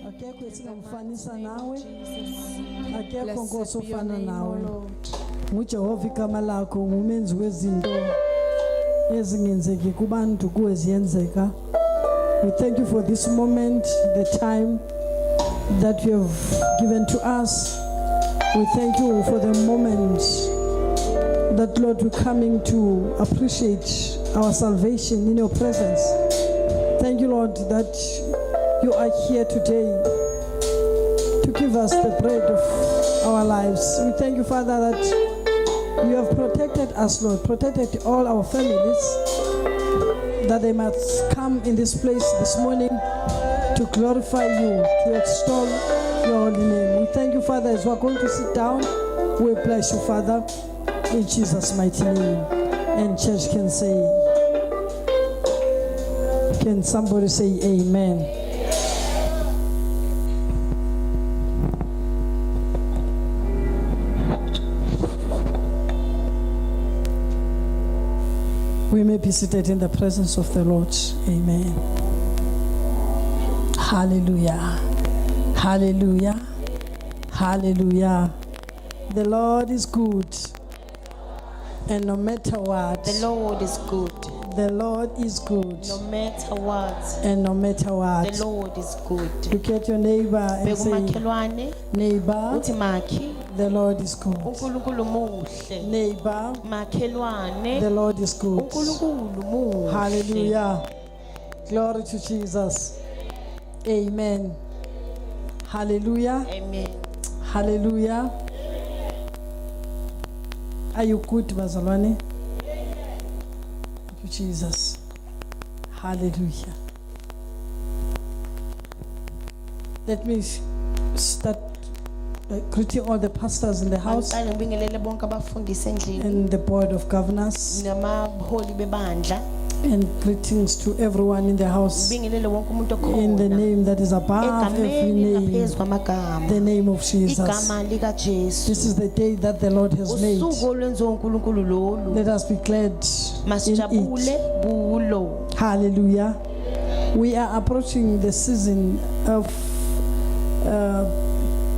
Akekho esingamfanisa nawe, akekho Nkosi ofana nawe. NguJehova igama lakho, ngumenzi wezinto ezingenzeki kubantu kuwe ziyenzeka. We thank you for this moment, the time that you have given to us. We thank you for the moment that, Lord, we're coming to appreciate our salvation in your presence. Thank you, Lord, that you are here today to give us the bread of our lives. We thank you, Father, that you have protected us, Lord, protected all our families, that they must come in this place this morning to glorify you, to extol your holy name. We thank you, Father, as we're going to sit down. We bless you, Father, in Jesus' mighty name. And church can say, can somebody say amen? We may be seated in the presence of the Lord. Amen. Hallelujah. Hallelujah. Hallelujah. The Lord is good. And no matter what, The Lord is good. the Lord is good. No matter what, And no matter what, the Lord is good. look at your neighbor and say, Bekumakhelwane neighbor, uthi makhi the Lord is good. uNkulunkulu muhle. Neighbor, Makhelwane the Lord is good. uNkulunkulu muhle. Hallelujah. Glory to Jesus. Amen. Hallelujah. Amen. Hallelujah. Are you good, bazalwane? Thank you, Jesus. Hallelujah. Let me start by greeting all the pastors in the house Ngiqale ngibingelele bonke abafundisi endlini and the board of governors, namaholi bebandla. and greetings to everyone in the house Ngibingelele wonke umuntu in the okhona. name that is above every Egameni name, ngaphezu kwamagama. the name of Jesus. Igama lika Jesu. This is the day that the Lord has made. Usuku olwenziwa uNkulunkulu lolu. Let us be glad in it. Masijabule kulo. Hallelujah. We are approaching the season of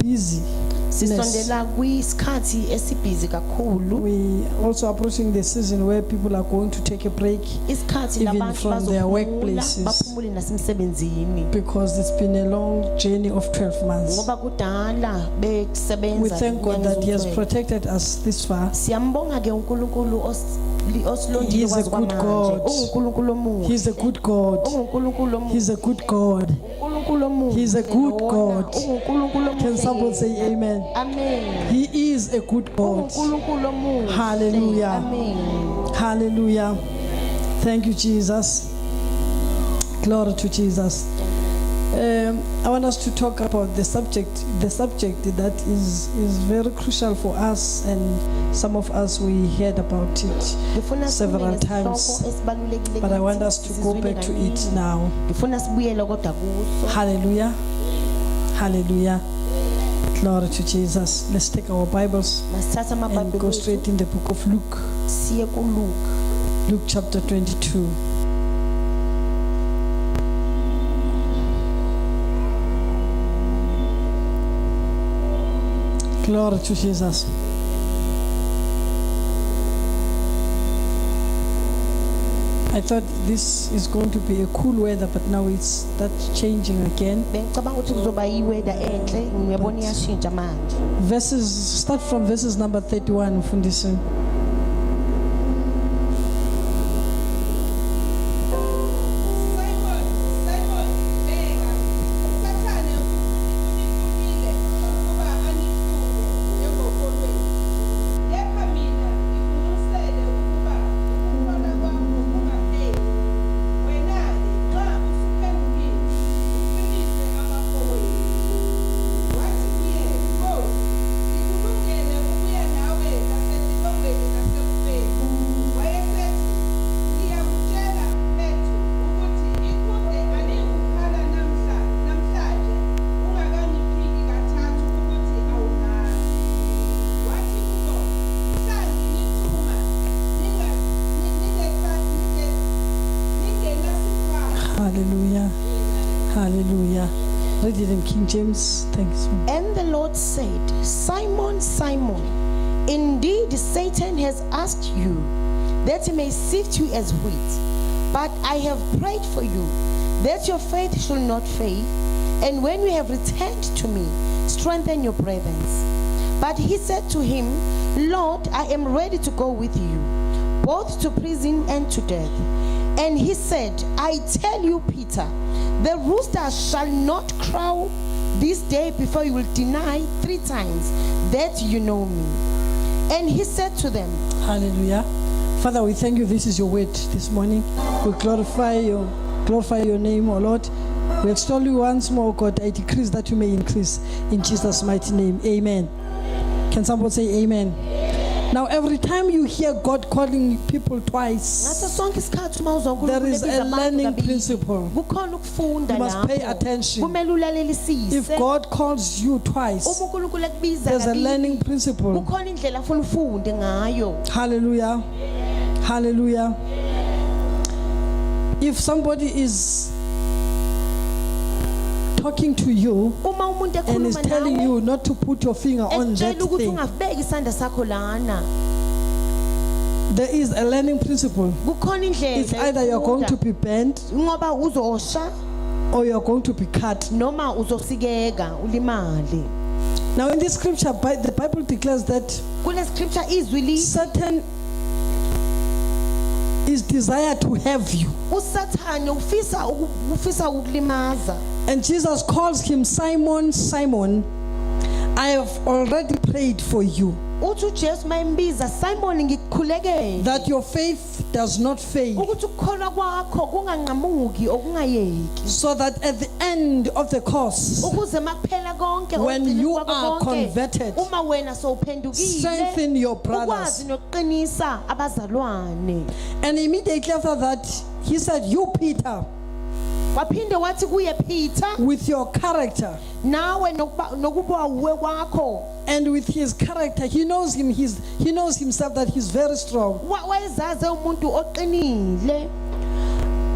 busy. Sisondela kwisikhathi esibhizi kakhulu. We also approaching the season where people are going to take a break Isikhathi even labantu from their bazophumula workplaces, baphumule nasemsebenzini. because it's been a long journey of 12 months. Ngoba kudala besebenza. We thank God that He has inyanga protected us this far. Siyambonga ke uNkulunkulu He osilondile is a kwazi good kwamanje. God. uNkulunkulu omuhle. He's a good God. uNkulunkulu omuhle. He's a good God. uNkulunkulu omuhle. He's a good God. uNkulunkulu omuhle. Can someone say amen? Amen. He is a good God. uNkulunkulu omuhle. Hallelujah. Amen. Hallelujah. Thank you, Jesus. Glory to Jesus. I want us to talk about the subject that is very crucial for us, and some of us, we heard about it Ngifuna several sikhulume times, ngesihloko esibalulekile but I want kithi, us to go sizizwile back to kaningi. it now. Ngifuna sibuyele kodwa kuso. Hallelujah. Hallelujah. Glory to Jesus. Let's take our Bibles Masithatha and amabhayibheli go wethu, straight in the book of Luke. siye kuLuka. Luke chapter 22. Glory to Jesus. I thought this is going to be a cool weather, but now it's that changing again. Bengicabanga ukuthi kuzoba yiweather enhle, ngiyabona iyashintsha manje. Start from verses number 31, Mfundisi. Hallelujah. Read it in King James. Thanks. And the Lord said, Simon, Simon, indeed Satan has asked you that he may sift you as wheat. But I have prayed for you that your faith shall not fail. And when you have returned to me, strengthen your brethren. But he said to him, Lord, I am ready to go with you, both to prison and to death. And he said, I tell you, Peter, the rooster shall not crow this day before you will deny 3 times that you know me. And he said to them, Hallelujah. Father, we thank you. This is your word this morning. We glorify your name, O Lord. We extol you once more, God. I decrease that you may increase. In Jesus' mighty name. Amen. Can somebody say amen? Now, every time you hear God calling people twice, there is a learning principle. You must pay attention. If God calls you twice, there's a learning principle. Hallelujah. Hallelujah. If somebody is talking to you and is telling you not to put your finger on that thing, there is a learning principle. It's either you're going to be bent or you're going to be cut. Now in this scripture, the Bible declares that Satan is desire to have you. And Jesus calls him Simon, Simon, I have already prayed for you, that your faith does not fail, so that at the end of the course, when you are converted, strengthen your brothers. And immediately after that, he said, you Peter, with your character and with his character, he knows himself that he's very strong.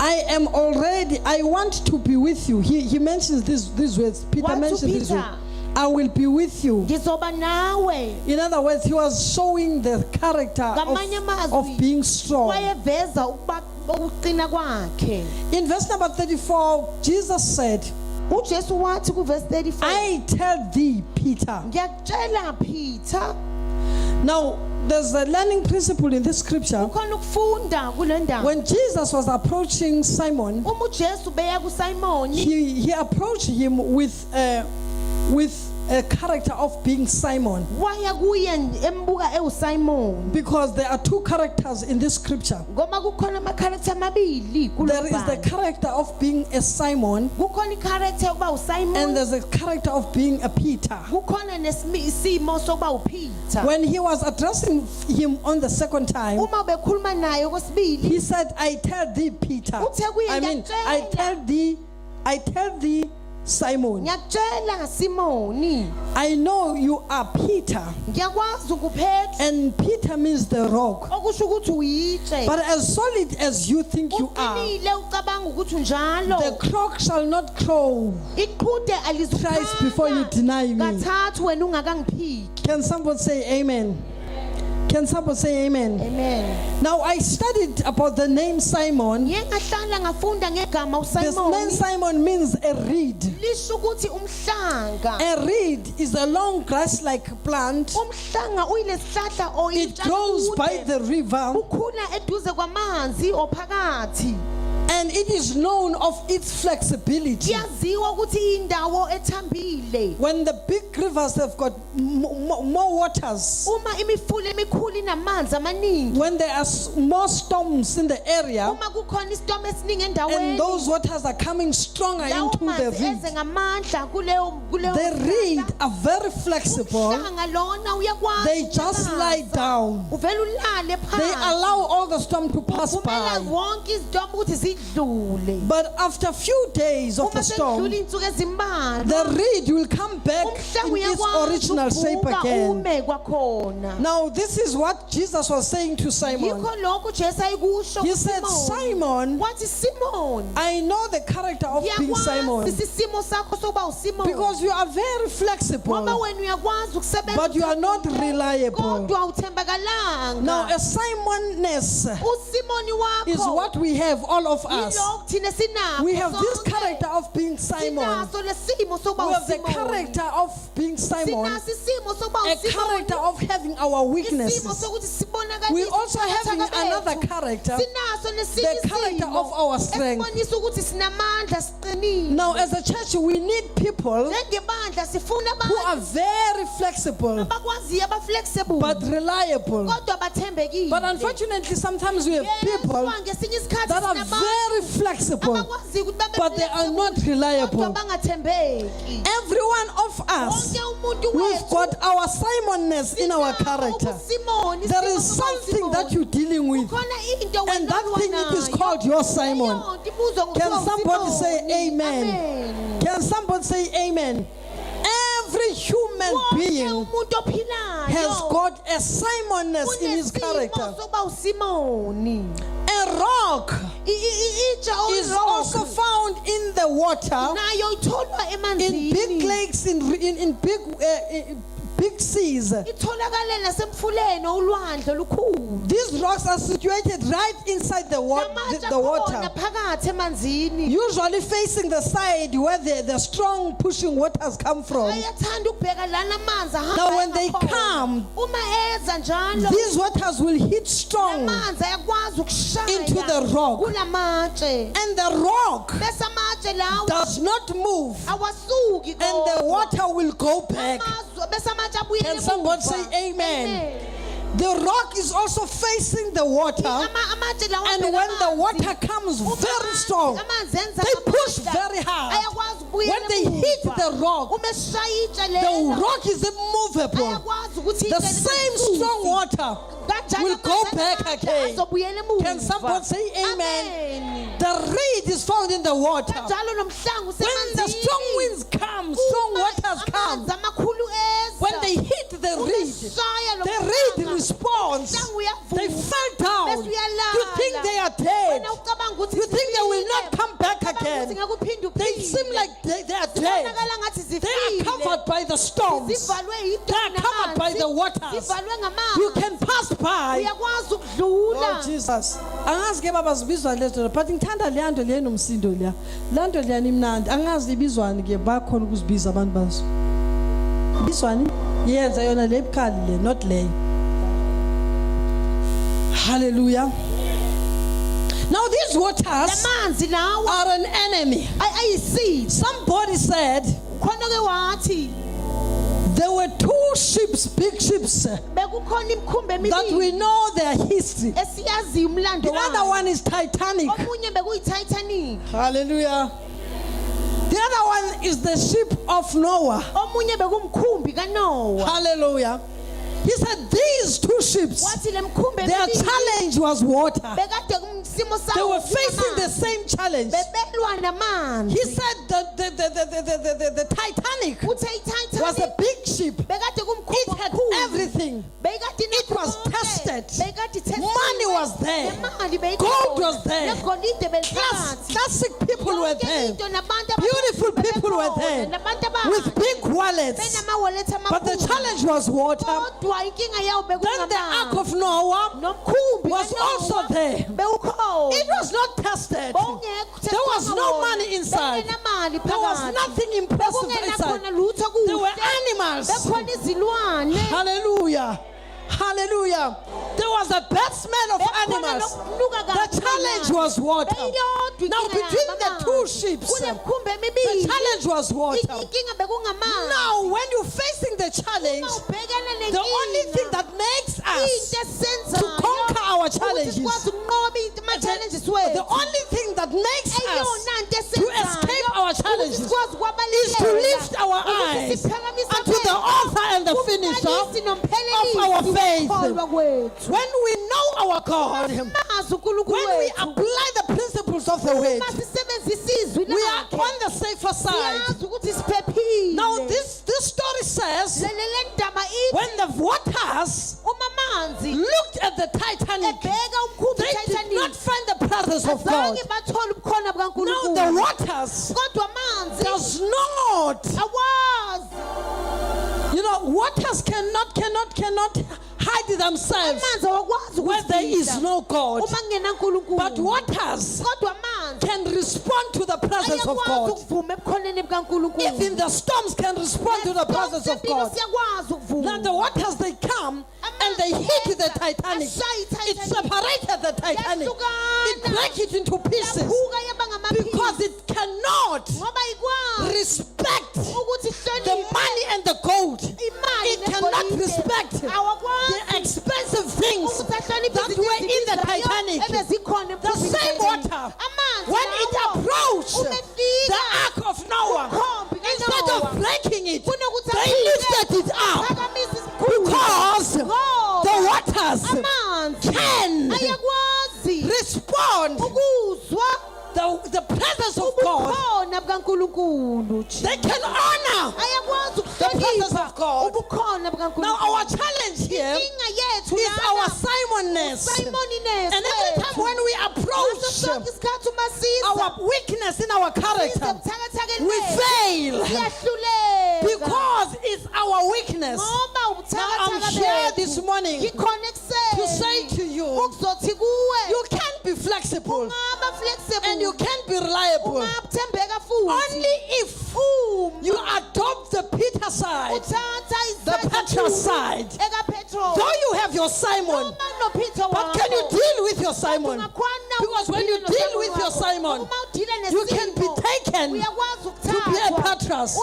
I want to be with you. He mentions these words. Peter mentions these words. I will be with you. In other words, he was showing the character of being strong. In verse number 34, Jesus said, I tell thee, Peter. Now, there's a learning principle in this scripture. When Jesus was approaching Simon, he approached him with a character of being Simon, because there are 2 characters in this scripture. There is the character of being a Simon, and there's a character of being a Peter. When he was addressing him on the second time, he said, I tell thee, Peter. I tell thee, Simon, I know you are Peter, and Peter means the rock. But as solid as you think you are, the cock shall not crow thrice before you deny me. Can someone say amen? Can someone say amen? Amen. Now I studied about the name Simon. This name Simon means a reed. A reed is a long grass-like plant. It grows by the river, and it is known of its flexibility. When the big rivers have got more waters, when there are more storms in the area, and those waters are coming stronger into the reed are very flexible. They just lie down. They allow all the storm to pass by. idlule. But after a few days of Uma the storm, sekudlula iy'nsuku ezimbalwa, the reed will come back umhlangu in its uyakwazi original shape ukuvuka again. ume kwakhona. Now, this is what Jesus was saying to Simon. Yikho lokhu Jesu ayikusho He said, Simon, wathi Simon, I know the character of being Simon ngiyakwazi isimo sakho sokuba uSimon, because you are very ngoba flexible, wena uyakwazi ukusebenza but you are not reliable. kodwa uthembakalanga. Now, a Simonness uSimoni wakho is what we have, all of us. yilokhu thina sinakho We have this sonke. character of being Simon. Sinaso lesimo sokuba We have the uSimoni. character of being Simon, Sinaso isimo sokuba a uSimoni. character of having our Isimo weaknesses. sokuthi sibonakalise We also having ubuthakathaka another bethu. character, Sinaso nesinye the character isimo of our strength. esibonisa ukuthi sinamandla siqinile. Now, as a church, we need people Njengebandla sifuna who are abantu very flexible abakwaziyo aba-flexible but reliable. kodwa bathembekile. But unfortunately, sometimes we have people Yeswa, ngesinye isikhathi that are sinabantu very flexible, abakwaziyo ukuthi babe but they are flexible, not kodwa reliable. bangathembeki. Every one of us, Wonke umuntu we've wethu got our Simonness in our sinabo character. ubuSimoni, There isimo is sokuba something that uSimoni. you're dealing with, Khona into and wena that thing it is onayo. called your Simon. Leyo nto ibuzwa ngokuthiwa Can somebody uSimoni. say amen? Amen. Can somebody say amen? Every human Wonke being umuntu ophilayo has got a Simonness in his unesimo character. sokuba uSimoni. A rock Itshe is also oyiroko found in the water, nayo itholwa in big emanzini, lakes, in big seas. itholakala nasemfuleni ulwandle olukhulu. These rocks are situated right inside the Lamatshe the akhona water, phakathi emanzini. usually facing the side where the strong pushing waters come from. Ayathanda ukubheka lana amanzi ahamba Now, when they ngakhona. come, Uma eza njalo these waters will hit strong, amanzi ayakwazi ukushaya into the rock. kulamatshe, and the rock bese amatshe lawa does not move, awasuki and the water will go back. bese amatshe abuyele Can somebody say emuva. amen? The rock is also facing the water, Amatshe lawa and abheka when the amanzi. water comes very strong, Amanzi enza they push amandla. very hard. Ayakwazi ukubuyela When they emuva. hit the rock, Uma esishaya itshe the lelo, rock is immovable. ayakwazi ukuthi The itshe same lingasuki. strong water Kanjalo will go amanzi back amandla again. azobuyela emuva. Can somebody say amen? Amen. The reed is found in the water. Kanjalo nomhlangu When the usemanzini. strong winds come, strong Uma waters come, amanzi amakhulu eza. when they hit the reed, Umeshaya lo the reed mhlanga. responds. Umhlangu uyavuka. They fell down. Bese uyalala. You think they are dead. Wena ucabanga ukuthi You think they will zifile. not come back Ucabanga ukuthi again. ngeke uphinde They uphile. seem like they are dead. Zibonakala ngathi They are zifile. covered by the storms. Zivalwe yidonga They are covered by the namanzi. waters. Zivalwe ngamanzi. You can pass by. Uyakwazi ukudlula. Oh Jesus. Angazi ke baba zibizwa lezo but ngithanda le nto le nomsindo leya. La nto leya nimnandi. Angazi ibizwani ke bakhona ukuzibiza abantu bazo. Ibizwani? Yenza yona le bukhali le not le. Hallelujah. Now these waters Lamanzi lawa are an enemy. ayisidi. Somebody said Khona ke wathi there were two ships, big ships, bekukhona imikhumbi that we emibili know their history. esiyaziyo umlando The other wayo. one is Titanic. Omunye bekuyi-Titanic. Hallelujah. The other one is the ship of Noah. Omunye bekumkhumbi kaNoah. Hallelujah. He said these two ships, Wathi le mikhumbi their emibili challenge was water. bekade kumsimo They sawo were facing the kunamanzi. same challenge. Bebelwa namanzi. He said the Titanic Uthe was a i-Titanic big ship. bekade It kumkhumbi had omkhulu. everything. Bekade It was inakho konke. tested. Bekade itestiwe. Money was there. Nemali beyikhona. Gold was there. Negolide beliphakathi. Classic people were Yonke there. into nabantu Beautiful abakhulu people were bebekhona, there. nabantu With abahle. big wallets. Benama-wallet But the amakhulu. challenge was water. Kodwa inkinga yawo Then the Ark bekungamanzi. of Noah Nomkhumbi was kaNoah also there. bewukhona. It was not tested. Bowungekho There was testwanga no wona. money inside. Bengenamali There was phakathi. nothing impressive Bekungenakhona inside. lutho There were kuhle. animals. Bekhona izilwane. Hallelujah. Hallelujah. There was a bad smell of Bekhona animals. nokunuka The kabi challenge kwamanzi. was water. Beyodwa Now inkinga between yabo the two amanzi. ships, Kunemikhumbi the emibili. challenge was water. Inkinga bekungamanzi. Now when you're facing the challenge, Uma ubhekana the only nenkinga, thing that makes us into esenzayo to conquer our ukuthi challenges, sikwazi ukunqoba ama-challenges wethu. the only thing that makes us Eyona nto to escape esenzayo our ukuthi challenges sikwazi is to lift our eyes unto the author and the finisher our faith. When we know our God, when we apply the principles of the word, we are on the safer side. Now this story says, when the waters looked at the Titanic, they did not find the presence of God. Now the waters does not, waters cannot hide themselves where there is no God. But waters can respond to the presence of God. Even the storms can respond to the presence of God. Now the waters, they come and they hit the Titanic. It separated the Titanic. It broke it into pieces because it cannot respect the money and the gold. It cannot respect the expensive things that were in the Titanic. The same water, when it approached the Ark of Noah, instead of breaking it, they lifted it up because the waters can respond the presence of God. They can honor the presence of God. Now our challenge here is our Simonness. And every time when we approach our weakness in our character, we fail because it's our weakness. Now I'm here this morning to say to you, you can't be flexible and you can't be reliable only if you adopt the Peter side, the Petra side. Though you have your Simon, but can you deal with your Simon? Because when you deal with your Simon, you can be taken to be a Petras.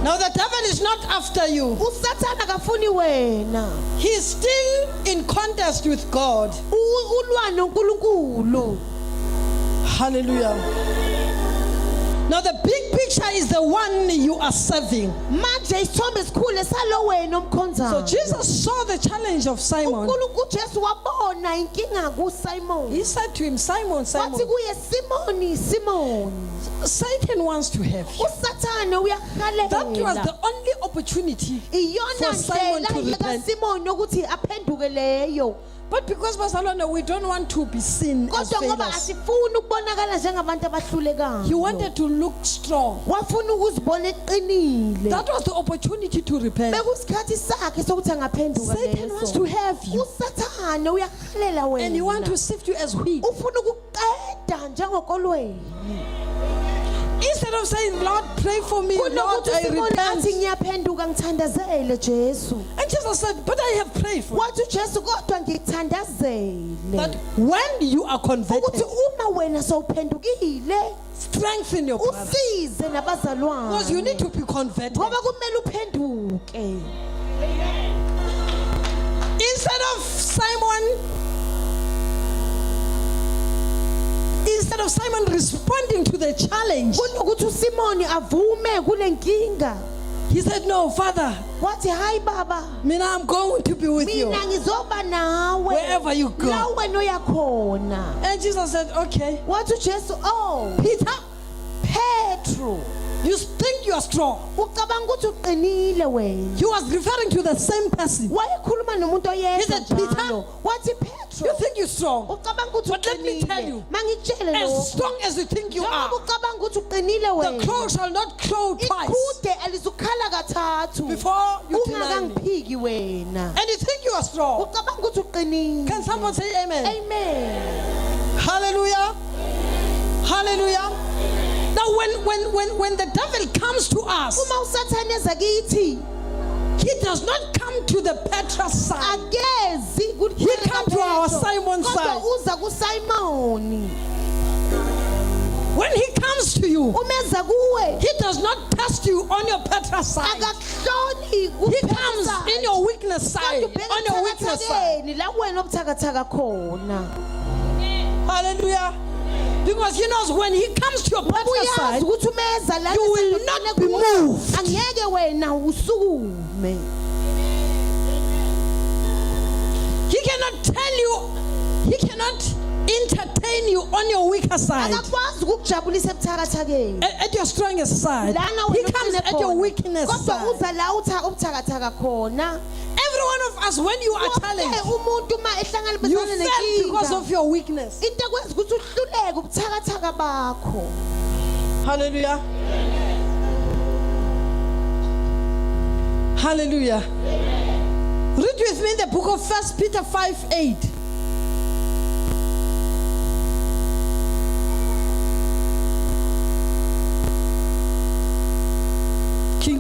Now the devil is not after you. He is still in contest with God. Hallelujah. Now the big picture is the one you are serving. So Jesus saw the challenge of Simon. He said to him, Simon, Simon, Satan wants to have you. That was the only opportunity for Simon to repent. But because we don't want to be seen as failures, he wanted to look strong. That was the opportunity to repent. Satan wants to have you, and he wants to sift you as wheat. Instead of saying, Lord, pray for me, Lord, I repent. And Jesus said, but I have prayed for you. That when you are converted, strengthen your brothers. Because you need to be converted. Instead of Simon responding to the challenge, he said, no, Father, I'm going to be with you wherever you go. And Jesus said, okay. Peter, you think you are strong. He was referring to the same person. He said, Peter, you think you're strong. But let me tell you, as strong as you think you are, the crow shall not crow twice before you deny me. And you think you are strong. Can someone say amen? Amen. Hallelujah. Hallelujah. Now when the devil comes to us, he does not come to the Petra side. He comes to our Simon side. When he comes to you, he does not test you on your Petra side. He comes in your weakness side, on your weakness side. Hallelujah. Because he knows when he comes to your partner's side, uyazi ukuthi umeza la you will not be moved. angeke wena usukume. He cannot tell you, he cannot entertain you on your weaker side. Akakwazi ukukujabulisa ebuthakathakeni. At your strongest side. Lana He wena comes uqine at your khona. weakness Kodwa side. uza la ubuthakathaka khona. Every one of us, when you are challenged, Umuntu ma you ehlangabezana fail because nenkinga. of your weakness. Into ekwenza ukuthi uhluleke ubuthakathaka bakho. Hallelujah. Hallelujah. Read with me the book of 1 Peter 5:8. King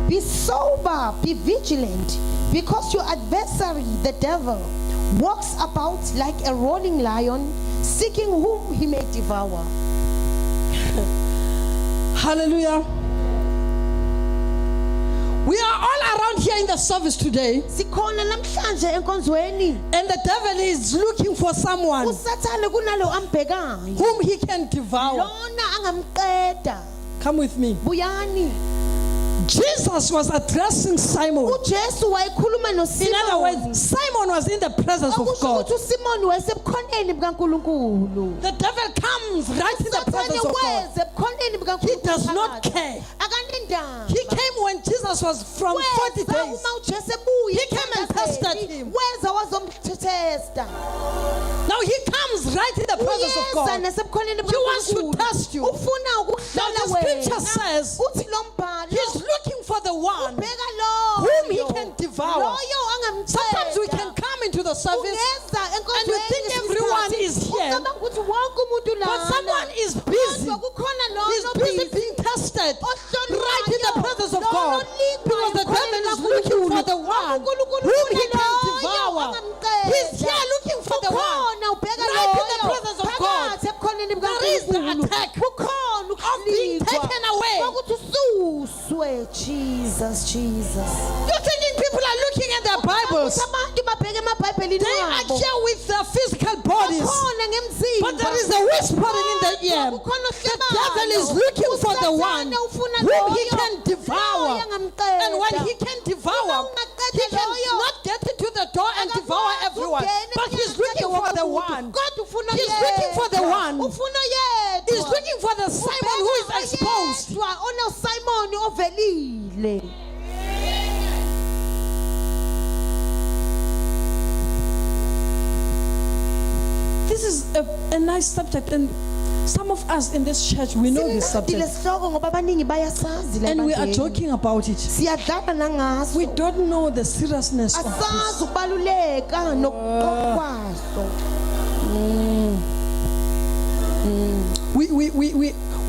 Be sober, be vigilant, because your adversary, the devil, walks about like a roaring lion, seeking whom he may devour. Hallelujah. We are all around here in the service today, Sikhona namhlanje enkonzweni. and the devil is looking for someone Usathane kunalo ambhekayo. whom he can devour. Lona angamqeda. Come with me. Buyani. Jesus was addressing Simon. uJesu wayekhuluma In other noSimoni. words, Simon was in the presence of Okusho God. ukuthi uSimoni wayesebukhoneni bukaNkulunkulu. The devil comes right in the Usathane presence of God. weze ebukhoneni bukaNkulunkulu. He does not care. Akanendaba. He came when Jesus was from 40 Weza days. uma uJesu ebuya He came and emthandazweni, tested him. weza wazomtesta. Now he comes right in the presence of Uyeza God. nasebukholeni He wants to bukaNkulunkulu. test you. Ufuna Now ukuhlola the scripture says uthi lo mbhalo he's looking for the one ubheka loyo whom he can devour. loyo angamqeda. Sometimes we can come into the service Ungeza and you enkonzweni think ngesikhathi, everyone is here, ucabanga ukuthi wonke umuntu but lana. someone is busy. Kodwa kukhona He's loyo busy busy. being tested Ohlolwayo. right in the presence of Loyo God. lingwa Because the devil is looking for the one whom he can devour. He's here looking for the one Kukhona ubheka right in loyo. the presence of God. Phakathi ebukhoneni There is the bukaNkulunkulu. attack Kukhona of being ukuhlikwa. taken away. Kokuthi ususwe. Jesus. You're thinking people are looking at their Bibles. Abantu babheka emabhayibhelini They are wabo. here with their physical bodies. Bakhona ngemzimba. But there is a whispering in the ear. The devil is looking for the one whom he can devour. And when he can devour, he cannot get into the door and devour everyone. But he's looking for the one. He's looking for the one. He's looking for the Simon who is exposed. Simon ovelile. This is a nice subject, and some of us in this church, we know this subject. Sihloko ngoba abaningi bayasazi la And we are ebandleni. joking about it. Siyadlala nangaso. We don't know the seriousness of this. Asazi ukubaluleka nokuqoqa kwaso.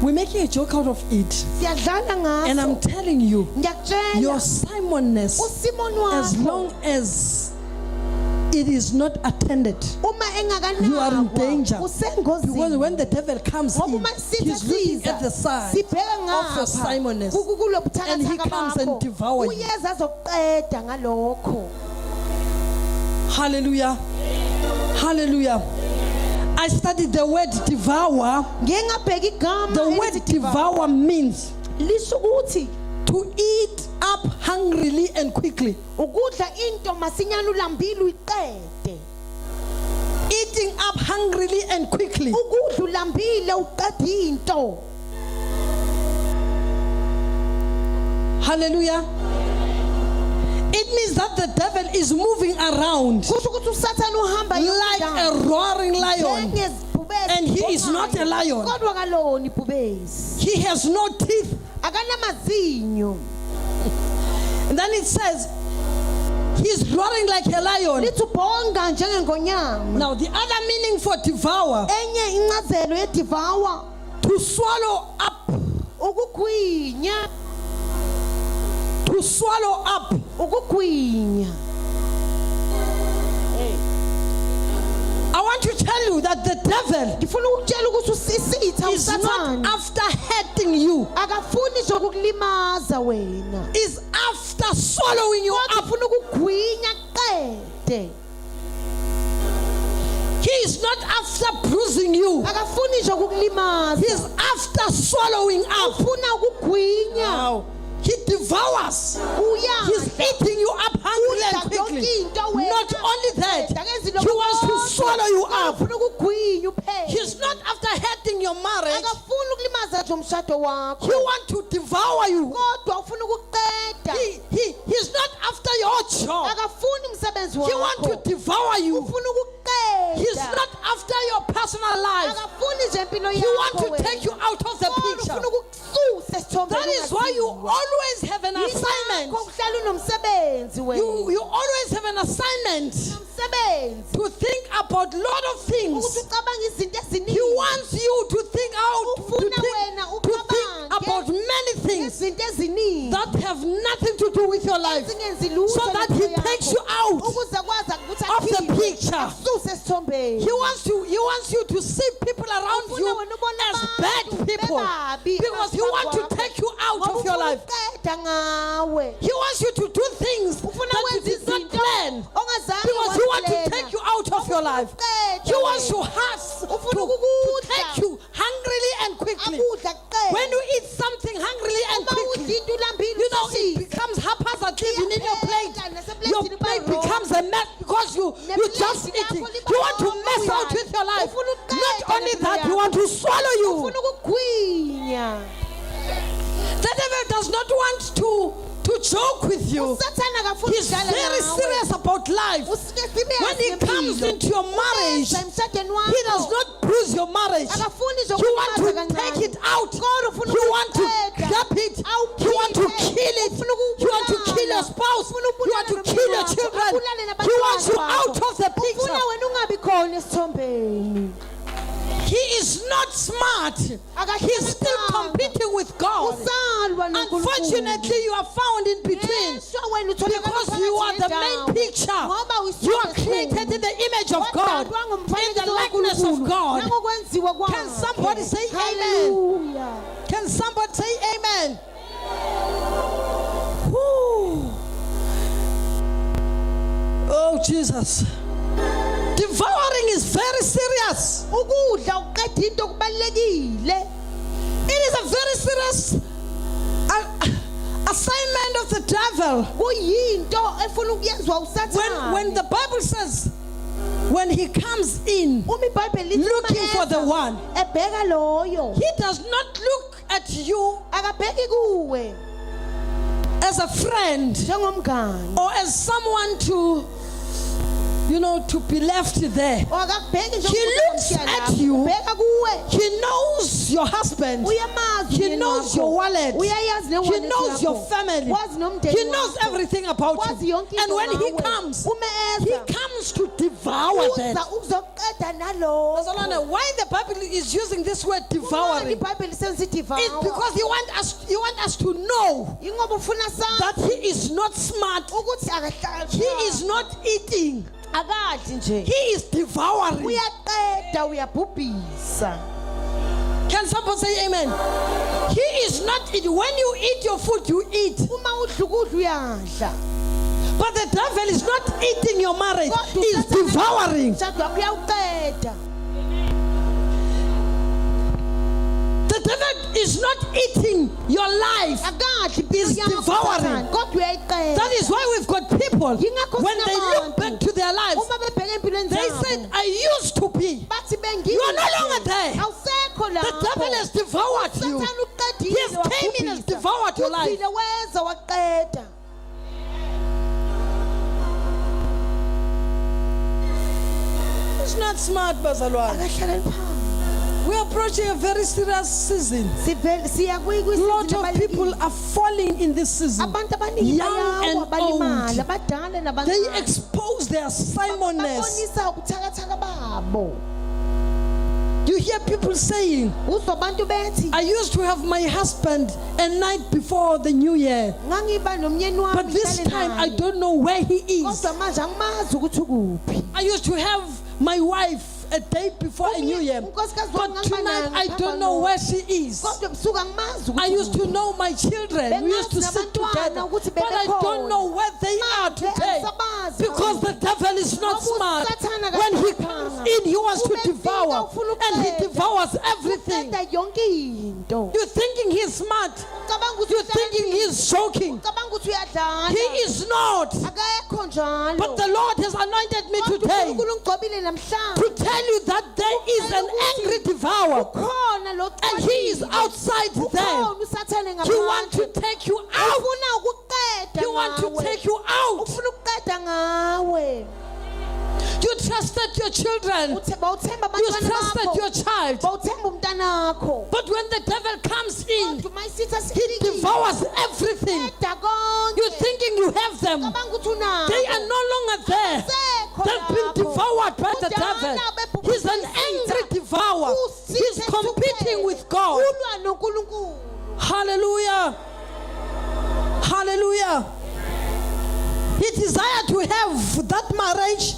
We're making a joke out of it. Siyadlala And I'm ngaso. telling you, Ngiyakutshela. your Simonness, uSimon as wakho long as it is not attended, uma you are in engakanakwa danger. Because usengozini. when the devil comes Ngoba in, uma sithe he's looking siza, at the side sibheka of your ngapha Simonness. kulo And he buthakathaka comes and bakho. devours you. Uyeza azokuqeda ngalokho. Hallelujah. Hallelujah. I studied the word devour. Ngeke ngabheka igama The word elithi devour means lisho ukuthi to eat up hungrily and quickly. ukudla into masinyane ulambile uyiqede. Eating up hungrily and quickly. Ukudla ulambile uqeda into. Hallelujah. It means that the devil is moving around Kusho ukuthi uSathane uhamba like a roaring lion. njengezibhubesi. And he is not a lion. Kodwa kaloni ibhubesi. He has no teeth. Akanamazinyo. And then it says, he's roaring like a lion. Lithi ubhonga njengengonyama. Now, the other meaning for devour, Enye incazelo yedivawa to swallow up. ukugwinya. To swallow up. Ukugwinya. I want to tell you that the devil Ngifuna ukutshela ukuthi usisitha is not uSathane. after hurting you, akafuni nje ukukulimaza wena, is after swallowing you up. ufuna ukugwinya qede. He is not after bruising you. Akafuni nje ukukulimaza, He is after swallowing up. ufuna ukugwinya. Wow. He devours. He's eating you up hungry and quickly. Not only that, he wants to swallow you up. He's not after hurting your marriage. He wants to devour you. He's not after your job. He wants to devour you. He's not after your personal life. He wants to take you out of the picture. That is why you always have an assignment. You always have an assignment to think about a lot of things. He wants you to think out, to think about many things that have nothing to do with your life, so that he takes you out of the picture. He wants you to see people around you as bad people, because he wants to take you out of your life. He wants you to do things that you did not plan, because he wants to take you out of your life. He wants to take you hungrily and quickly. When you eat something hungrily and quickly, you know it becomes haphazard living in your plate. Your plate becomes a mess because you just eating. You want to mess out with your life. Not only that, you want to swallow you. The devil does not want to joke with you. He's very serious about life. When he comes into your marriage, he does not bruise your marriage. You want to take it out. You want to grab it. You want to kill it. You want to kill your spouse. You want to kill your children. He wants you out of the picture. He is not smart. He's still competing with God. Unfortunately, you are found in between, because you are the main picture. You are created in the image of God, in the likeness of God. Can somebody say amen? Can somebody say amen? Whew. Oh, Jesus. Devouring is very serious. It is a very serious assignment of the devil. When the Bible says, when he comes in looking for the one, he does not look at you as a friend or as someone to be left there. He looks at you. He knows your husband. He knows your wallet. He knows your family. He knows everything about you. And when he comes to devour them. Why the Bible is using this word devouring? It's because he wants us to know that he is not smart. He is not eating. He is devouring. Can someone say amen? He is not eating. When you eat your food, you eat. But the devil is not eating your marriage. He is devouring. The devil is not eating your life. He is devouring. That is why we've got people, when they look back to their lives, they said, I used to be. You are no longer there. The devil has devoured you. He has came in and devoured your life. It's not smart, Bazalwane. We are approaching a very serious season. A lot of people are falling in this season, young and old. They expose their Simonness. You hear people saying, I used to have my husband a night before the new year, but this time I don't know where he is. I used to have my wife a day before a new year. Unkosikazi But wami tonight I don't know where she is. Kodwa ebusuku angimazi I ukuthi used to know my children. We used to sit together. But I don't know where they are today. Because the devil is not smart. When he comes in, he wants to devour. And he devours everything. uqeda yonke into. You're thinking he's smart. Ucabanga ukuthi You're thinking he's joking. ucabanga ukuthi uyadlala. He is not. Akekho njalo. But the Lord has anointed me Kodwa today uNkulunkulu ungigcobile namhlanje. to tell you that there is an angry devourer. Ukhona lo And he is outside there. Ukhona usathane He wants ngaphandle. to take you out. Ufuna ukuqeda He wants to ngawe. take you out. Ufuna ukuqeda ngawe. You trusted your children. Bawuthemba You abantwana trusted bakho. your child. Bawuthemba umntanakho. But when the devil comes in, Kodwa mayisithi he asifikile. devours everything. Qeda konke. You're thinking you have them. Ucabanga ukuthi unabo. They are no longer there. Abasekho They've been lapho. devoured by the Kudala devil. bebhubhisa He's an angry devourer. He's competing with God. Ulwa noNkulunkulu. Hallelujah. Hallelujah. He desired to have that marriage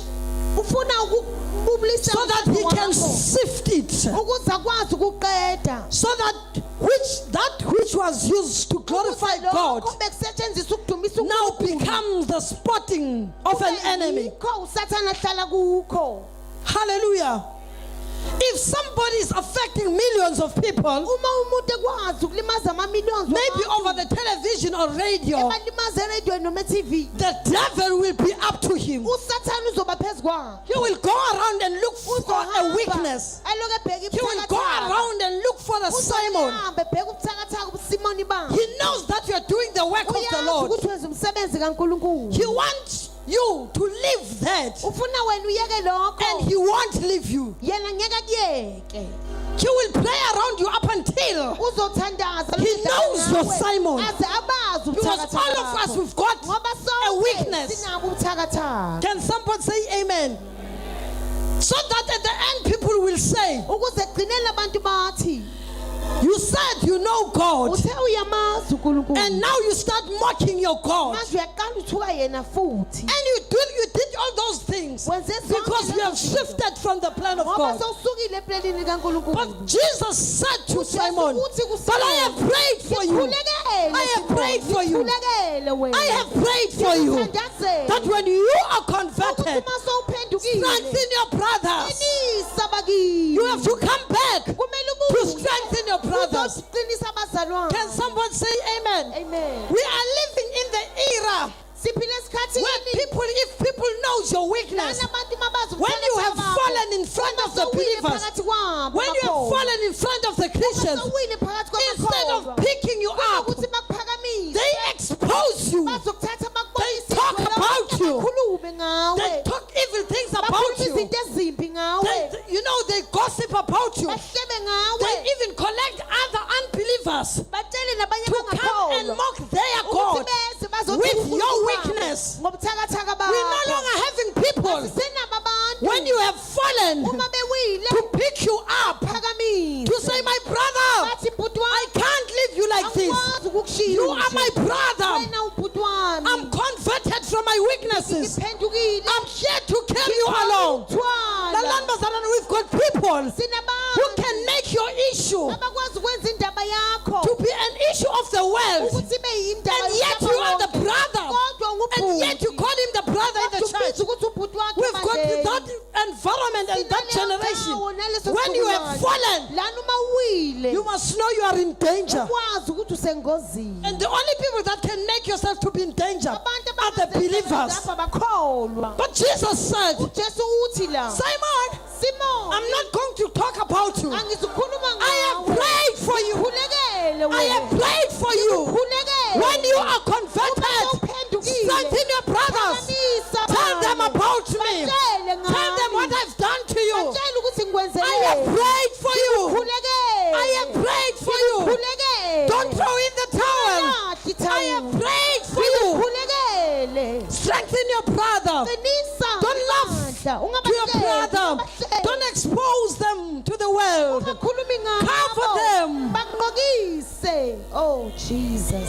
Ufuna ukubulisa so that he can wakho. sift it. Ukuze akwazi ukuqeda. So that which was used to glorify God Lokho bekusetshenziswa ukudumisa now uNkulunkulu. becomes the spotting of an enemy. Yikho usathana ahlala kukho. Hallelujah. If somebody is affecting millions of people, Uma umuntu ekwazi ukulimaza ama-millions maybe wabantu, over the television or radio, ebalimaza erediyweni noma e-TV, the devil will be up to him. usathane uzoba phezu kwakhe. He will go around and look for a weakness. Elokhu ebheka He will go around and look for a Simon. Uzohamba ebheka ubuthakathaka ubusimoni bakhe. He knows that you are doing the work of the Uyazi Lord. ukuthi wenza umsebenzi kaNkulunkulu. He wants you to leave that, Ufuna wena uyeke lokho. and he won't leave you. Yena ngeke akuyeke. He will play around you up until, Uzothandaza He knows your Simon. aze abazi because ubuthakathaka all of us, bakho. we've got Ngoba a sonke weakness. sinabo ubuthakathaka. Can somebody say amen? So that at the end people will say, Ukuze ekugcineni abantu bathi you said you know God, uthe uyamazi uNkulunkulu. and now you start mocking your God. Manje uyaqala uthuka yena futhi. And you did all those things Wenze zonke because you have lezo zinto. shifted from the plan of Ngoba God. sewusukile eplanini kaNkulunkulu. But Jesus said to Simon, uthi ku but I have prayed for you. Ngikhulekele, I have prayed for you. Ngikhulekele wena. I have prayed for you. Ngikuthandazela. That when you are Ukuthi converted, uma sewuphendukile, strengthen your brothers. qinisa abakithi. You have to come back Kumele to ubuye. strengthen your brothers. Uzoqinisa abazalwane. Can someone say amen? Amen. We are living in the era Siphila esikhathini where people, if people knows your weakness, lana abantu mabazi when you have ubuthakathaka bakho, fallen in front of the sewuwile believers, phakathi kwabo when you have amakholwa. fallen in front of the Christians, Sewuwile phakathi instead kwamakholwa. of picking you up, ukuthi bakuphakamise. they expose you. Bazokuthatha bakubonise They talk wena about you. bakhulume ngawe. They talk evil things about Bakhulume you. izinto ezimbi ngawe. They gossip about you. Bahlebe ngawe. They even collect other unbelievers Batshele nabanye to come and abangakholwa. mock their Ukuthi God beze bazothi with uNkulunkulu your wabo. weakness. Ngobuthakathaka bakho. We're no longer having people Senabo abantu. when you have fallen Uma bewile. to pick you up, Phakamise. to say, my brother, Bathi bhuti I wami. can't leave you like this. Angikwazi ukukushiya You nje. are my brother. Wena ubhuti wami. I'm converted from my weaknesses. Ngiphendukile. I'm here to carry you along. Thwala. We've got people who Sinabantu can make your issue abakwazi ukwenza indaba yakho. to be an issue of the world. Ukuthi ibe yindaba And yet you are the brother. Kodwa And yet you call him the brother in the church. ukuthi ubhuti wakhe We've got manje. that environment and that Sinaleyo generation. ndawo, naleso When you have sizukulwane. fallen, Lana uma uwile. you must know you are in danger. Ukwazi ukuthi usengozini. And the only people that can make yourself to be in danger Abantu are the believers. abakholwa. But Jesus said, uJesu uthi la. Simon, Simon. I'm not going to talk about you. Angizukhuluma ngawe. I have prayed for you. Khulekele I have prayed for you. Khulekele. When you are converted, strengthen your brothers. Tell them about me. Tell them what I've done to you. Batshela ukuthi ngikwenzele. I have prayed for you. Khulekele. I have prayed for you. Khulekele. Don't throw in the towel. I have prayed for you. Khulekele. Strengthen your brother. Qinisa Don't laugh amandla. to your Ungabahleki, brother. ungabahleki. Don't expose them to the world. Ungakhulumi ngabo. Cover them. Bagqokise. Oh Jesus.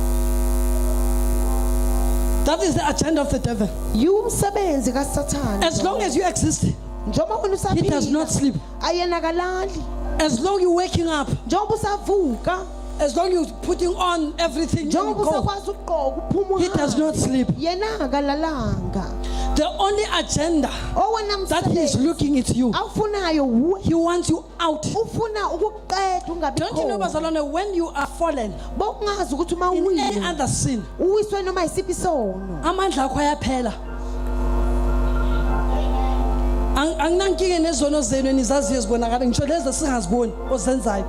That is the agenda of the devil. Yumsebenzi kaSathane. As long as you exist, Njengoba wena he does usaphila, not sleep. ayenakalali. As long you're waking up, Njengoba usavuka, as long you're putting on everything, you njengoba go. usakwazi ukugqoka uphuma He does not sleep. Yena akalalanga. The only agenda Owena that he is msebenzi looking at you, awufunayo wuwe. he wants you out. Ufuna ukuqeda ungabi Don't you know, khona. Bazalwane, when you are fallen Bokungazi ukuthi uma in any uwile other sin, uwiswe noma yisiphi isono. amandla akho ayaphela. Anginankinga nezono zenu enizaziyo ezibonakala ngisho lezi esingaziboni ozenzayo.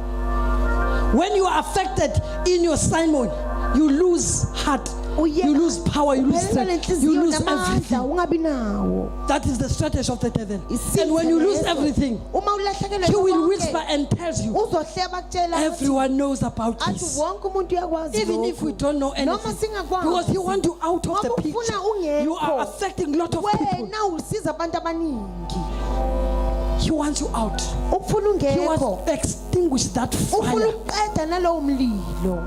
When you are affected in your Simon, you lose heart, you lose power, you lose strength, you lose everything. Ungabi nawo. That is the strategy of the devil. Isitha And when you lose leso. everything, Uma ulahlekelwe he will konke, whisper and tells you, uzohleba kutshela ukuthi everyone knows about athi this. wonke umuntu uyakwazi Even if we lokhu. don't know Noma anything, singakwazi. because he wants you out of the Ngoba picture. ufuna ungekho. You are affecting a lot of people. Wena usiza abantu abaningi. He wants you out. Ufuna He wants ungekho. to extinguish that Ufuna fire. ukuqeda nalowo mlilo.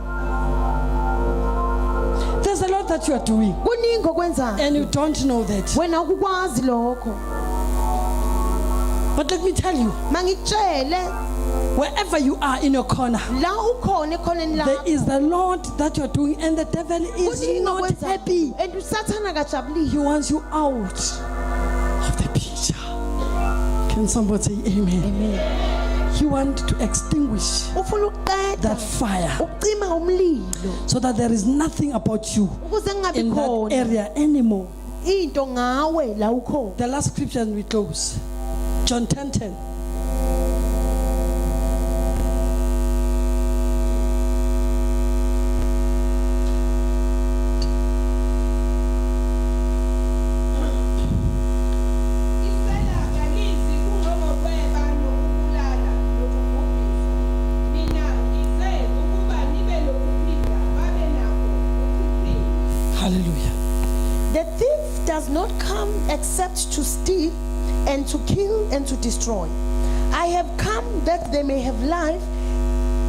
There's a lot that you are doing, Kuningi okwenzayo. and you don't know that. Wena ukukwazi lokho. But let me tell you, Mangitshele wherever you are in your corner, la ukhona ekhoneni there lakho. is the Lord that you're doing, and the devil is Kuningi not okwenzayo. happy. And usathana akajabulile. He wants you out of the picture. Can somebody say amen? Amen. He wants to extinguish Ufuna ukuqeda. that fire Ucima umlilo. so that there is nothing about you Ukuze kungabi in that khona area anymore. into ngawe la ukhona. The last scripture and we close. John 10:10. Impela kalizi kungokweba nokubulala nokubhubhisa. Mina ngize ukuba nibe lokuphila babe nakho ukuphila. Hallelujah. The thief does not come except to steal and to kill and to destroy. I have come that they may have life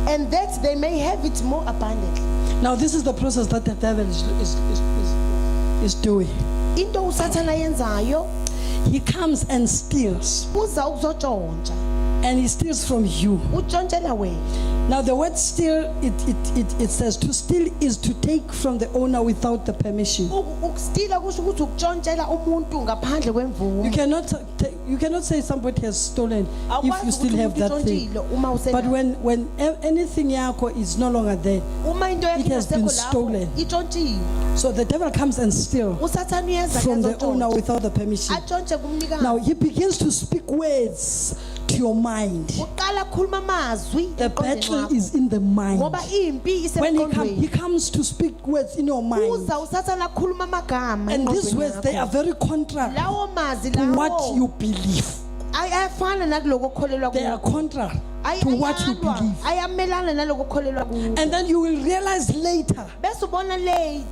and that they may have it more abundantly. Now this is the process that the devil is doing. Into usathana yenzayo He comes and steals, uza ukuzotshontsha. and he steals from you. Utshontshela wena. Now the word steal, it says to steal is to take from the owner without the permission. Ukustila kusho ukuthi ukutshontshela umuntu ngaphandle You kwemvumo. cannot say somebody has stolen if you Awukwazi still ukuthi have umuntu that thing. utshontshile uma But usenayo. when anything yako is no longer there, Uma into yakho it has been ingasekho lapho, stolen. itshontshiwe. so the devil comes and steals Usathana uyeza from the owner kezotshontsha. without the permission. Atshontshe kumnikazi. Now he begins to speak words to your mind. Uqala ukukhuluma amazwi The emqondweni battle wakho. is in the mind. Ngoba impi When he isemqondweni. comes to speak words in your mind, Uza usathana kukhuluma amagama and these emqondweni words they are wakho. very contrary Lawo mazwi to what lawo you believe. ayafana nakuloko okholelwa They are kuko. contrary to what you Ayalwa, believe. ayamelana naloko okholelwa kuko. And then you will realize later, Bese ubona le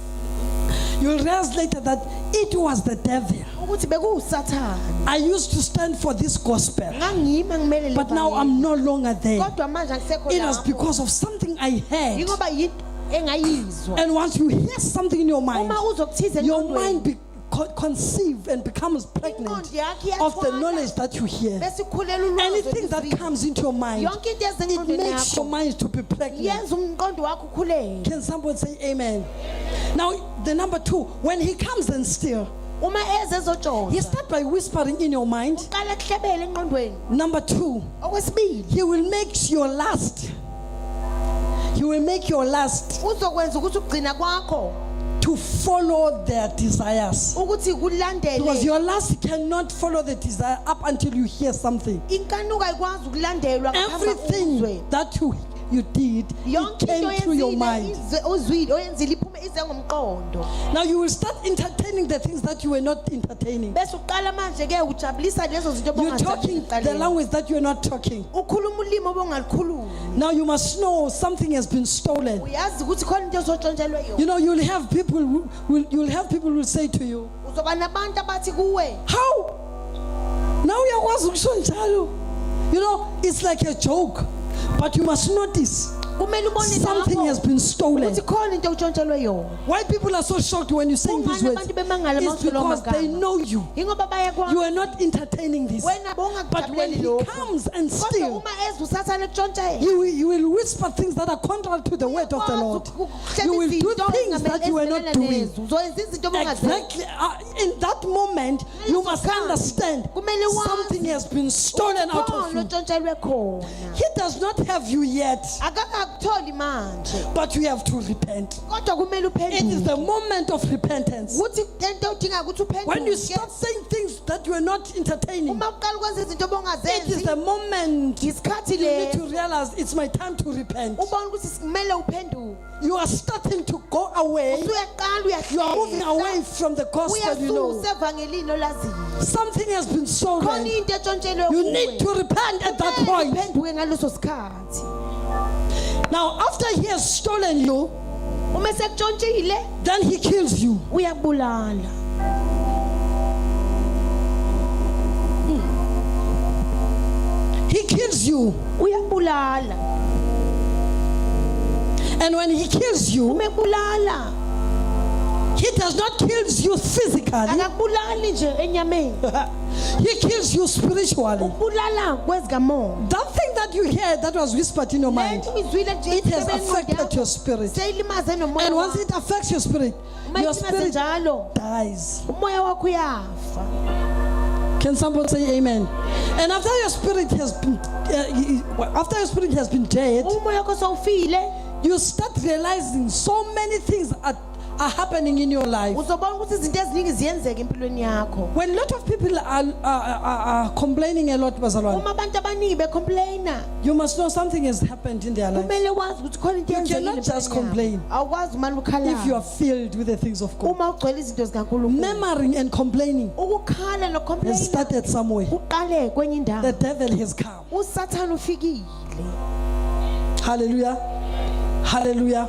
you will realize later that it was the devil. ukuthi bekuwusathana. I used to stand for this gospel, Ngangima ngimele le but now vangeli. I'm no longer there. Kodwa manje angisekho It was lapho. because of something I heard. Yingoba yinto engayizwa. And once you hear something in your mind, Uma uzokuthiza your emqondweni, mind conceive and becomes pregnant ingqondo yakho of the iyathwala. knowledge that you hear. Bese ikhulela ulwazi Anything that oluzwile. comes into your mind, Yonke into eza it emqondweni makes your yakho mind to be pregnant. yenza umqondo wakho ukhulele. Can somebody say amen? Now, the number two, when he comes and steals, Uma eze he ezotshontsha. starts by whispering in your mind. Uqala kuhlebele enqondweni. Number two, Okwesibili, he will make your last. He will make your last uzokwenza ukuthi ugcina kwakho to follow their desires. ukuthi Because kulandele. your last cannot follow the desire up until you hear something. Inkanuko ayikwazi ukulandelwa ngaphambi uzwe. Everything that you did, it Yonke into came through your oyenzile mind. uzwile oyenzile iphume ize ngomqondo. Now you will start entertaining the things that you were not entertaining. Bese uqala manje ke ujabulisa lezo zinto You're talking the obongaziqaleni. language that you're not talking. Ukhuluma ulimi obongalikhulumi. Now you must know something has been stolen. Uyazi ukuthi khona into ezotshontshelwe You yona. know, you'll have people who will say to you, Uzoba nabantu abathi kuwe, how? Now uyakwazi ukusho njalo. You know, it's like a joke, but you must notice kumele ubone something lapho has been stolen. ukuthi khona into otshontshelwe yona. Why people are so shocked when you sing these Kungani words? abantu bemangala It's mawusho lawo because they magama? know you. Ingoba bayakwazi You are not entertaining this. wena But when bongakujabuleli he lokho. comes and Kodwa steals, uma eza usathane kutshontshela. you will whisper things that are contrary to the word of the Lord. You will do things that you were not doing. Exactly. In that moment, you must understand something has been stolen out of you. otshontshelwe khona. He does not have you yet, Akakakutholi manje. but you have to repent. Kodwa kumele It is uphenduke. the moment of repentance. Ukuthi lento udinga ukuthi When you uphenduke. start saying things that you are not entertaining, Uma uqala ukwenza izinto it is obongazenzi. the moment you Isikhathi need le to realize it's my time to repent. ubona ukuthi kumele uphenduke. You are starting to go away. Usuyaqala You are moving away from the gospel, you know. Uyasusa evangelini olaziyo. Something has been Khona stolen. into etshontshelwe You kuwe. need to repent at that Kumele point. uphenduke ngaleso sikhathi. Now, after he has stolen you, Uma sekutshontshile then he kills you. uyakubulala. He kills you. Uyakubulala. And when he kills you, Uma ekubulala he does not kill you physically. akakubulali nje enyameni. He kills you spiritually. Ukubulala kwezikamoya. That thing that you heard that was whispered in your mind, Lento uyizwile nje it has esebenzweni affected yakho. your spirit. Seyilimaze nomoya And once wakho. it affects your spirit, Uma your ilimaze spirit njalo dies. umoya wakho uyafa. Can somebody say amen? And after your spirit has been, after your spirit has been dead, Umoya wakho sowufile you start realizing so many things are happening in your life. uzobona ukuthi izinto eziningi ziyenzeka empilweni yakho. When a lot of people are complaining a lot, Bazalwane, Uma abantu abaningi becomplaina you must know something has happened in their life. kumele wazi ukuthi khona into You eyenzekile cannot just empilweni complain yakho. Awukwazi umane if you are ukhala. filled with the things of God. Uma ugcwele izinto zikaNkulunkulu. Murmuring and complaining Ukukhala has nocomplaina started somewhere. uqale kwenye The indawo. devil has come. uSathane ufikile. Hallelujah. Hallelujah.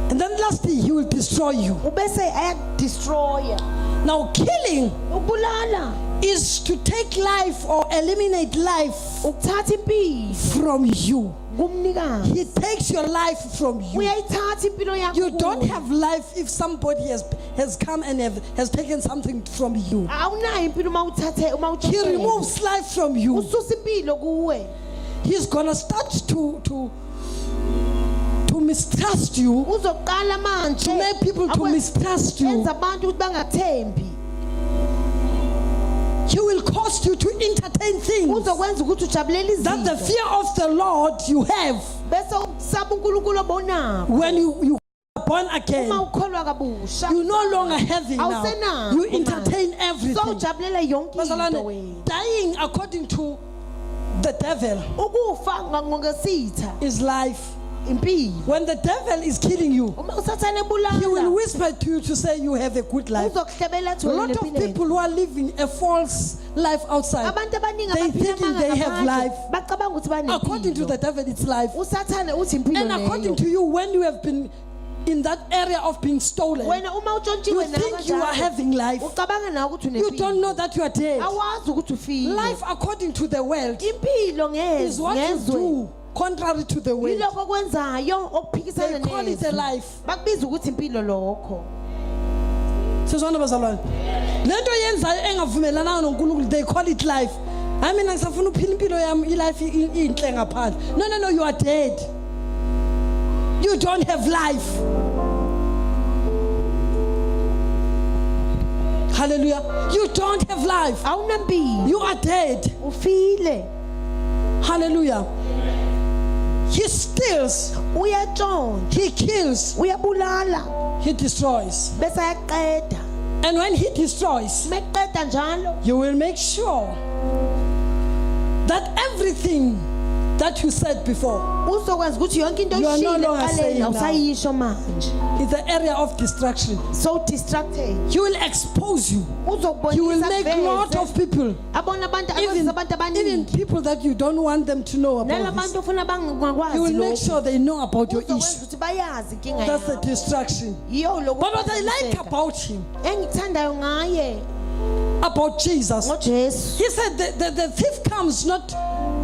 And then lastly, he will destroy you. Ubese ayakudestroya. Now, killing Ukubulala is to take life or eliminate life ukuthatha impilo from you. kumnikazi. He takes your life from you. Uyayithatha impilo yakho. You don't kuwe. have life if somebody has come and has taken something from you. Awunayo impilo uma uthathe uma He uthathe. removes life from you. Ususa impilo kuwe. He's gonna start to mistrust you, Uzoqala manje. to make people to mistrust you. Enza abantu ukuthi bangathembi. He will cause you to entertain things Uzokwenza ukuthi ujabulele that the izinto. fear of the Lord you have Bese usaba uNkulunkulu obonako. when you are born Uma again. ukholwa kabusha. You no longer have it now. Awusenakho You manje. entertain So everything. ujabulela yonke into Bazalwane, wena. dying according to the devil Ukufa ngesitha is life. impilo. When the devil is killing you, Uma uSathane he will ebulala. whisper to you to say you have a good life. Uzokuhlebela A athi lot wena of nepilweni. people who are living a false life outside, Abantu abaningi they abaphila thinking they have amanga life. ngaphandle, bacabanga ukuthi According to the banempilo. devil, it's life. uSathane uthi impilo And according leyo. to you, when you have been in that area of being stolen, Wena uma you utshontshiwe think you are having life. ucabanga nawe ukuthi You don't know that you are dead. awazi ukuthi ufile. Life according to the world Impilo is what you ngezwe. do contrary to the world. Yilokho okwenzayo okuphikisana They call it a nezwe. life. Bakubiza ukuthi impilo lokho. Sizwana bazalwane, lento yenzayo engavumelananga noNkulunkulu, they call it life. I mean, ngisafuna uphila impilo yami ilife inhle ngaphandle. No, you are dead. You don't have life. Hallelujah. You don't have life. Awunampilo. You are dead. Ufile. Hallelujah. He steals, Uyatshontsha. he kills, Uyabulala. he destroys. Bese ayaqeda. And when he destroys, Meqeda njalo. you will make sure that everything that you said before Uzokwenza ukuthi yonke into You are no oyishilo longer saying ekuqaleni now. awusayisho manje. is the area of distraction. So distracted. He will expose you. He will Uzokubonisa make a lot veze. of people, Abona abantu even, abantu even abaningi. people that you don't want them to know about Nalabantu this. ufuna bangakwazi You will make lokho. sure they know about your Uzokwenza issue. ukuthi bayazi inkinga That's the yakho. distraction. Yiyo lokho. But what I like okuphazamiseka. about him, Engithandayo ngaye about Jesus, ngoJesu. he said the thief comes not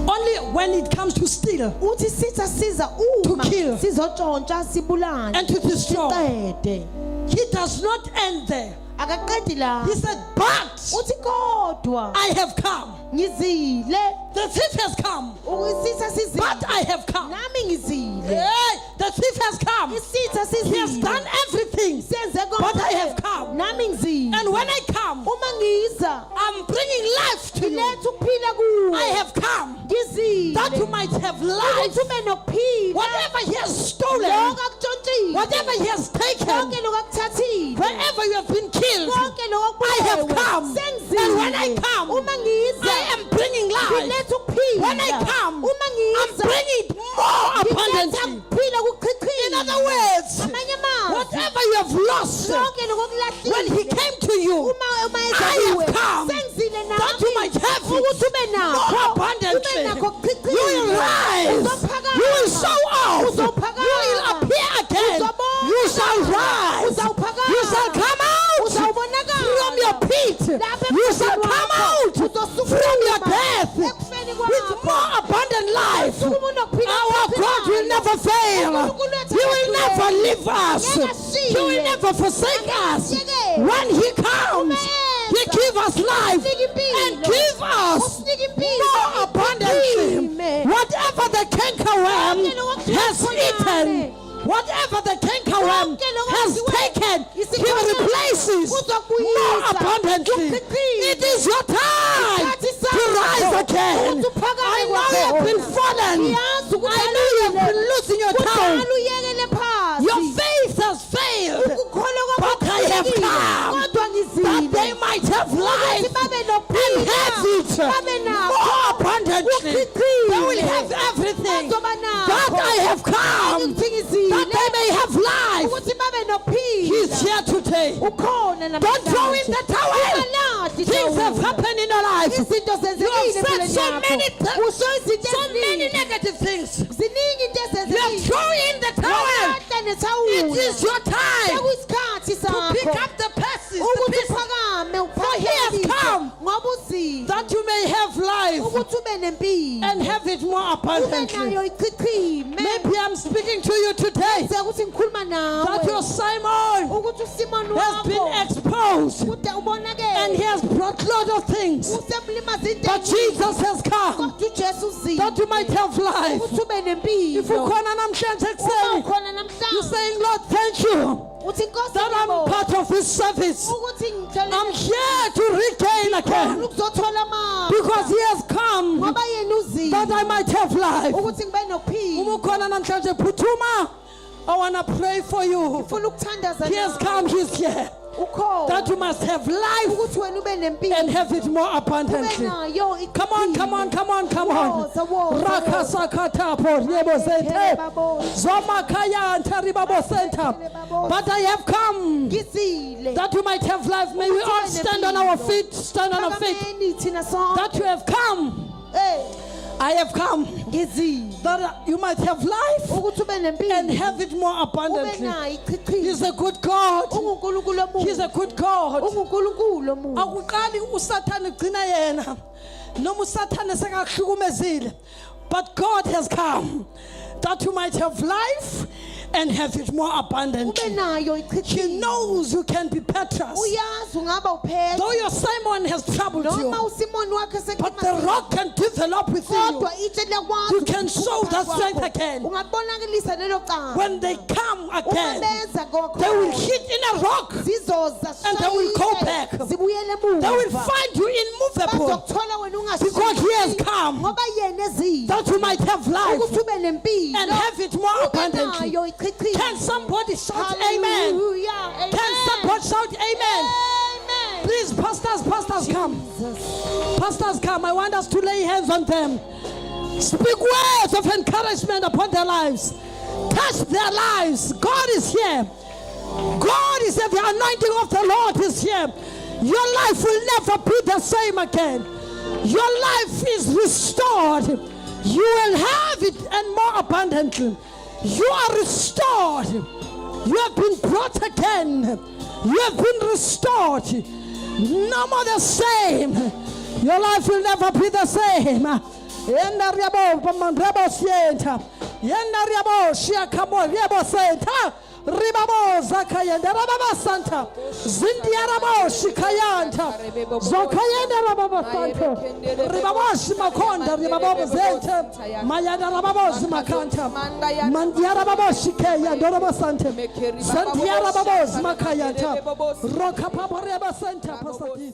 only when it comes to steal uthi sitha siza uma kill. sizotshontsha sibulale and to destroy. siqede He does not end there. akaqedi la He said, but uthi kodwa I have come. ngizile The thief has come, ukwisitha sizile but I have come. nami ngizile Hey, the thief has come. isitha He has sizile done everything, senze but I have konke come. nami ngizile And when I come, uma ngiza I'm bringing life to you. ngiletha ukuphila kuwe I have come ngizile that you might have life. ukuthi ube nokuphila Whatever he has stolen, lokho akutshontshile whatever he has taken, konke lokho akuthathile wherever you have been killed, konke lokho I have akubulewe come. sengizile And when I come, uma ngiza I am bringing life. ngiletha ukuphila When I come, uma I'm ngiza bringing it more ngiletha abundantly. ukuphila kuchichile In other words, amanye amazwi whatever you have lost konke lokho when he okulahlile came to you, uma eza I have kuwe come sengizile that you might have ukuthi ube it more nakho abundantly. ube nakho kuchichile You will rise. Uzophakama. You will sow out. You Uzophakama. will appear again. Uzobonakala. You shall rise. Uzawuphakama. You shall come out Uzawubonakala. from your pit. Lapha You emhlabeni shall come wakho. out Uzosukuma from your death ekufeni with kwakho. more abundant life. Uzosukuma unokuphila Our God will never fail. uNkulunkulu wethu He will akasiye. never leave us. Akasiye. He will never forsake us. Akasiye. When He comes, He gives us life Usinika impilo. and give us Usinika impilo. more abundantly. Usiphime. Whatever the cankerworm Konke lokho has akukhonane. eaten, whatever the cankerworm Konke lokho has akudliwe. taken, He Isikhonane. replaces Uzokubuyisa. more abundantly. Uchichile. It is your time Isikhathi to sakho. rise again. Ukuthi uphakame I know you have been kwakhona. fallen. Ngiyazi ukuthi I know you have alungile. been losing your time. Kudala uyekele phansi. Your faith has failed. Ukukholwa kwakho But I have kuqhubekile. come Kodwa ngizile. that they might have life Ukuthi babe and nokuphila. have it Babe nakho. more abundantly. Uchichile. They will have everything Bazoba nakho. that I have come Ukuthi ngizile. that they may have life. Ukuthi babe nokuphila. He's here today. Ukhona namhlanje. Don't throw in the towel. Ungalahli Things have tawula. happened in your life. Izinto You have zenzekile said empilweni so yakho. many Usho izinto so many eziningi. negative things. Ziningi into You have ezenzekile. thrown in the towel. Walahla nethawula. It is your time Sekuyisikhathi to pick sakho. up the pieces, the Ukuthi pieces uphakame For he has uphakame come ngoba uzile that you may have life ukuthi ube nempilo and have it more ube abundantly. nayo ichichime Maybe I'm speaking to you today ukuthi ngikhuluma that your nawe Simon ukuthi uSimon has been wakho exposed kude and ubonakele he has brought lot of things. usemlimaza into But Jesus has come kodwa uJesu uzile that you might have life. ukuthi ube If nempilo ukhona namhlanje uma ekuseni, ukhona you're namhlanje saying, Lord, thank you uthi Nkosi that I'm ngiyabonga part of this service. ukuthi I'm ngithole here to regain again ukuzothola amandla because he has come ngoba yena uzile that I might have life. ukuthi ngibe nokuphila Uma ukhona namhlanje phuthuma, I want to pray for you. ufuna ukuthandaza He has nawe. come, he's here. Ukhona That you must have life ukuthi wena ube nempilo and have it more ube abundantly. nayo Come on, come on, come on, come on. Woza, woza, Rakasakatapo, Rebo Sente. Zomakaya and Taribabo Center. But I have come ngizile that you might have life. May we all stand on our feet, stand on our feet. Phakameni thina sonke That you have come. I have come ngizile that you might have life ukuthi ube and nempilo have it more ube abundantly. nayo He's ichichile a good God. ungunkulunkulu He's a omuhle good God. ungunkulunkulu omuhle Akuqali uSathane gcina yena noma uSathane sekakuhlukumezile, but God has come that you might have life and have it more ube abundantly. nayo He ichichile knows you can be Petrus. uyazi ungaba uphethwe Though your Simon has troubled noma you, usimoni wakhe but the rock can develop within you. kodwa itshe liyakwazi You can ukuphuma show that phakathi strength kwakho. again. ungabonakalisa lelo cala When they come uma again, beza they will kokhona hit in a rock. zizoza And they will go zishayise, back. zibuyele They will emuva find you immovable bazokuthola wena because he has ungashisi come ngoba yena ezile that you might have life ukuthi ube nempilo and have it more ube abundantly. nayo ichichile Can somebody shout amen? Hallelujah. Can somebody shout amen? Amen. Please, pastors, come. Pastors, come. I want us to lay hands on them. Speak words of encouragement upon their lives. Touch their lives. God is here. God is here. The anointing of the Lord is here. Your life will never be the same again. Your life is restored. You will have it and more abundantly. You are restored. You have been brought again. You have been restored. No more the same. Your life will never be the same. Yenda riabo pamandrebo sienta. Yenda riabo shia kamo riabo senta. Ribabo zakayenda rababa santa. Zindia rabo shikayanta. Zokayenda rababa santa. Ribabo shimakonda ribabo zenta. Mayanda rababo shimakanta. Mandia rababo shikeya dorabo santa. Sandia rababo shimakayanta. Roka papa riabo senta pasati.